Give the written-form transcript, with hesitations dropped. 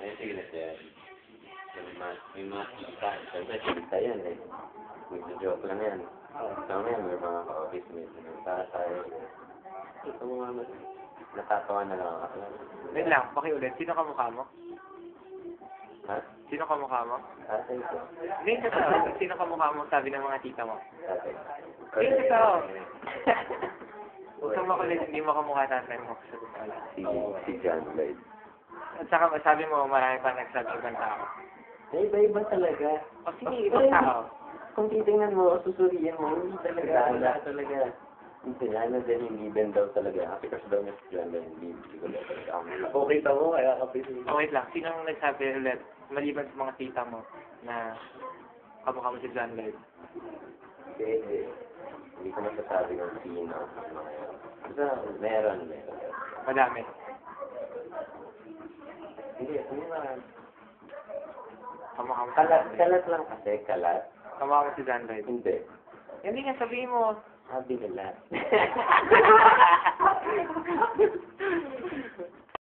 May signat yan. May mga kita. Siyempre, kita yan eh. Joke lang yan. Sa mga may mga ka-office mates ng tatay. Ito mga natatawa na lang ako. Wait lang, pakiulit. Sino kamukha mo? Ha? Sino kamukha mo? Tatay ko. Hindi, totoo. Sino kamukha mo? Sabi ng mga tita mo. Tatay. Hindi, totoo. Huwag kang makulit, hindi mo kamukha tatay mo. Si John Lloyd. At saka sabi mo, marami pa nagsabi ibang tao. Iba-iba talaga. O sige, ibang tao. Kung titingnan mo, susuriin mo, hindi talaga. Wala talaga. Hindi ano din, hindi din daw talaga. Kasi daw niya si John Lloyd, hindi ko daw talaga. Okay mo, kaya kapit. Oh, wait lang. Sino ang nagsabi ulit, maliban sa mga tita mo, na kamukha mo si John Lloyd? Hindi ko masasabi kung sino. Basta meron. Madami. Hindi, naman. Kamukha mo si Kalat, John Lloyd. kalat lang kasi, kalat. Kamukha mo si John Lloyd. Hindi. Hindi nga sabihin mo. Sabi nila.